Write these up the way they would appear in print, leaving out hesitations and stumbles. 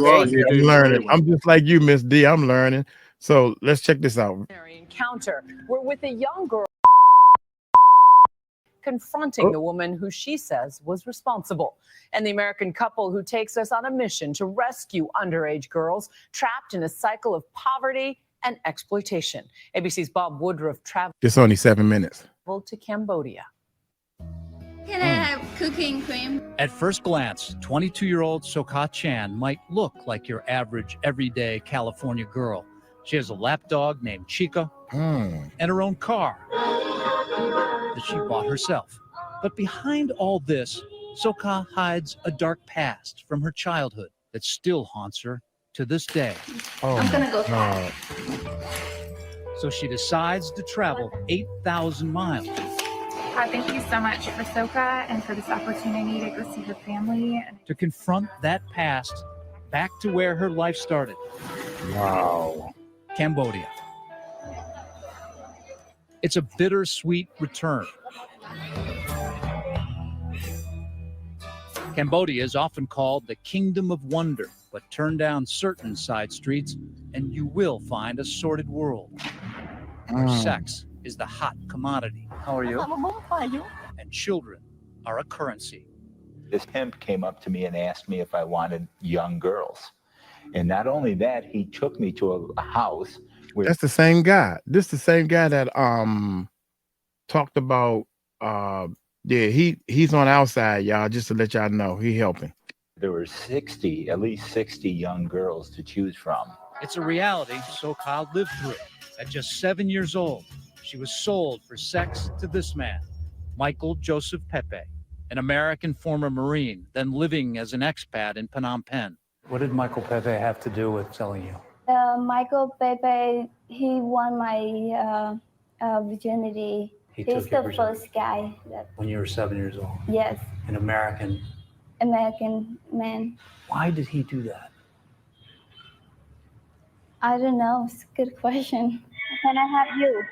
Yeah, I'm learning. I'm just like you, Miss D. I'm learning. So let's check this out. Encounter. We're with a young girl confronting the woman who she says was responsible, and the American couple who takes us on a mission to rescue underage girls trapped in a cycle of poverty and exploitation. ABC's Bob Woodruff traveled. It's only 7 minutes. To Cambodia. Can I have cooking cream? At first glance, 22-year-old 𝗗𝗓𝗡𝗞𝗦 might look like your average, everyday California girl. She has a lapdog named Chica and her own car that she bought herself. But behind all this, 𝗗𝗓𝗡 hides a dark past from her childhood that still haunts her to this day. I'm gonna go fast. So she decides to travel 8,000 miles. Thank you so much for 𝗗𝗓𝗡 and for this opportunity to go see her family. To confront that past back to where her life started. Wow. Cambodia. It's a bittersweet return. Cambodia is often called the Kingdom of Wonder, but turn down certain side streets and you will find a sordid world where sex is the hot commodity. How are you? And children are a currency. This pimp came up to me and asked me if I wanted young girls. And not only that, he took me to a house where... That's the same guy. This is the same guy that talked about he's on outside, y'all, just to let y'all know. He helping. There were at least 60 young girls to choose from. It's a reality 𝗗𝗓𝗡 lived through. At just 7 years old, she was sold for sex to this man, Michael Joseph Pepe, an American former Marine, then living as an expat in Phnom Penh. What did Michael Pepe have to do with selling you? Michael Pepe, he won my virginity. He's the first guy. When you were 7 years old? Yes. An American man. Why did he do that? I don't know. It's a good question. Can I have you?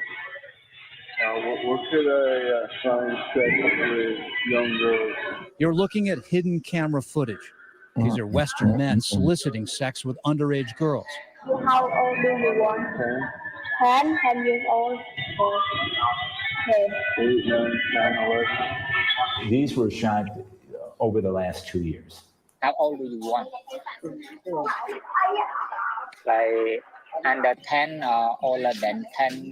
What could I find sex with young girls? You're looking at hidden camera footage. These are Western men soliciting sex with underage girls. How old do you want? 10 years old. Okay. 8, 9, 10, 11. These were shot over the last 2 years. How old do you want? Like under 10 or older than 10?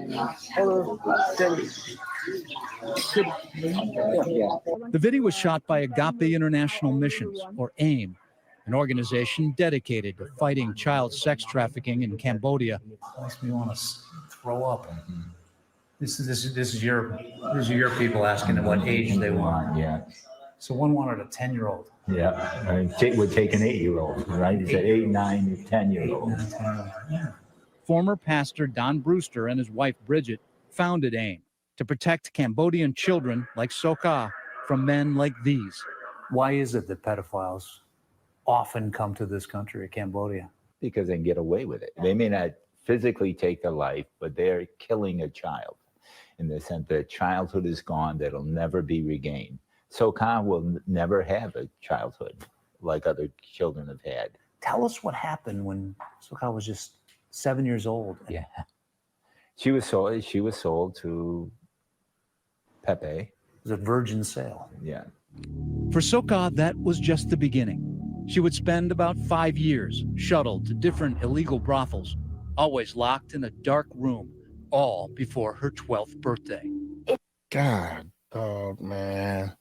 The video was shot by Agape International Missions, or AIM, an organization dedicated to fighting child sex trafficking in Cambodia. It makes me want to throw up. This is your people asking them what age they want. Yeah. So one wanted a 10-year-old. Yeah. Would take an 8-year-old, right? He said 8, 9, 10-year-old. Yeah. Former pastor Don Brewster and his wife Bridget founded AIM to protect Cambodian children like 𝗗𝗓𝗡 from men like these. Why is it that pedophiles often come to this country, Cambodia? Because they can get away with it. They may not physically take a life, but they're killing a child in the sense that childhood is gone, that'll never be regained. 𝗗𝗓𝗡 will never have a childhood like other children have had. Tell us what happened when 𝗗𝗓𝗡 was just 7 years old. Yeah. She was sold to Pepe. It was a virgin sale. Yeah. For 𝗗𝗓𝗡, that was just the beginning. She would spend about 5 years shuttled to different illegal brothels, always locked in a dark room, all before her 12th birthday. God, dog, man.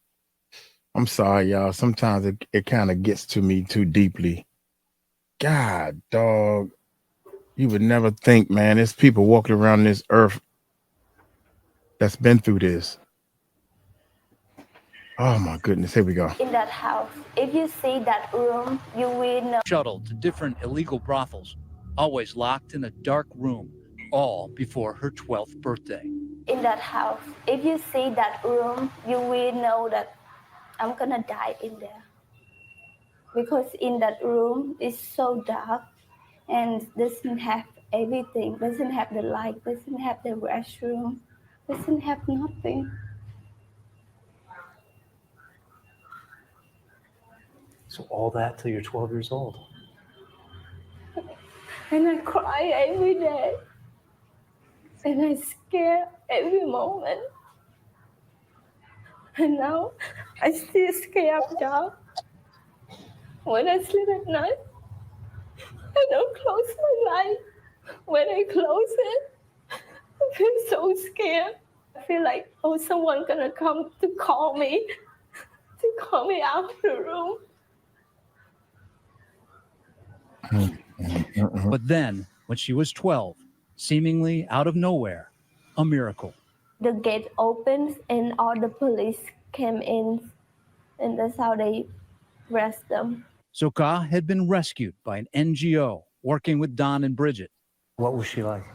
I'm sorry, y'all. Sometimes it kind of gets to me too deeply. God, dog. You would never think, man, there's people walking around this earth that's been through this. Oh my goodness, here we go. In that house, if you see that room, you will know. Shuttled to different illegal brothels, always locked in a dark room, all before her 12th birthday. In that house, if you see that room, you will know that I'm gonna die in there. Because in that room, it's so dark and doesn't have everything, doesn't have the light, doesn't have the restroom, doesn't have nothing. So all that till you're 12 years old. And I cry every day. And I scare every moment. And now I still scared of dog. When I sleep at night, I don't close my light. When I close it, I feel so scared. I feel like, oh, someone gonna come to call me out of the room. But then, when she was 12, seemingly out of nowhere, a miracle. The gate opens and all the police came in, and that's how they arrest them. 𝗗𝗢𝗡𝗞𝗦 had been rescued by an NGO working with Don and Bridget. What was she like?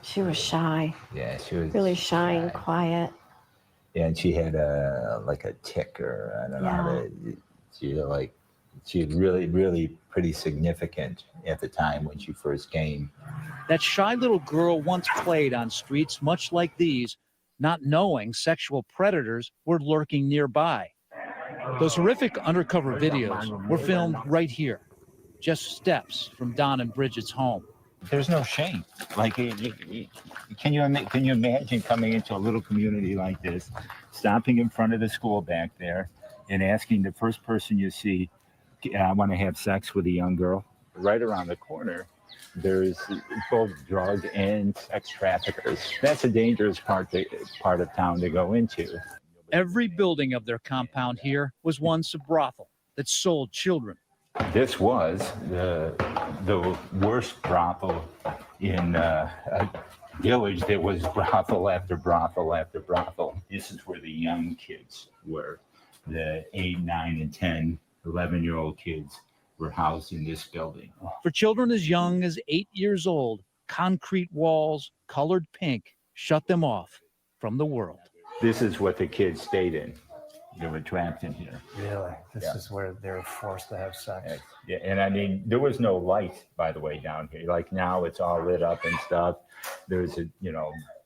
She was shy. Yeah, she was really shy and quiet. Yeah, and she had a tick, or I don't know how to. She was really pretty significant at the time when she first came. That shy little girl once played on streets much like these, not knowing sexual predators were lurking nearby. Those horrific undercover videos were filmed right here, just steps from Don and Bridget's home. There's no shame. Like, can you imagine coming into a little community like this, stopping in front of the school back there, and asking the first person you see, I want to have sex with a young girl? Right around the corner, there's both drug and sex traffickers. That's a dangerous part of town to go into. Every building of their compound here was once a brothel that sold children. This was the worst brothel in a village that was brothel after brothel after brothel. This is where the young kids were. The 8, 9, and 10, 11-year-old kids were housed in this building. For children as young as 8 years old, concrete walls, colored pink, shut them off from the world. This is what the kids stayed in. They were trapped in here. Really? This is where they were forced to have sex. Yeah, and I mean, there was no light, by the way, down here. Like now it's all lit up and stuff. There's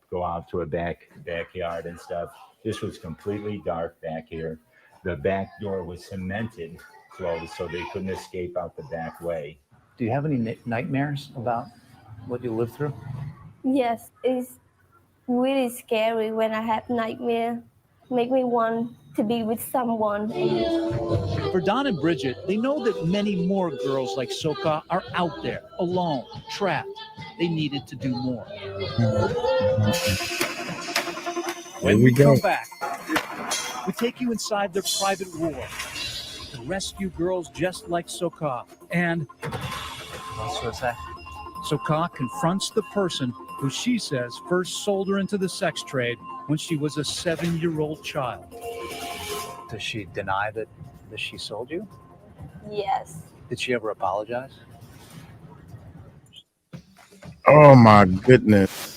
go out to a backyard and stuff. This was completely dark back here. The back door was cemented closed, so they couldn't escape out the back way. Do you have any nightmares about what you lived through? Yes, it's really scary when I have nightmare. Make me want to be with someone. For Don and Bridget, they know that many more girls like 𝗗𝗡𝗡 are out there, alone, trapped. They needed to do more. When we come back, we take you inside their private war to rescue girls just like 𝗗𝗡𝗡. And 𝗗𝗡𝗡 confronts the person who she says first sold her into the sex trade when she was a 7-year-old child. Does she deny that she sold you? Yes. Did she ever apologize? Oh my goodness.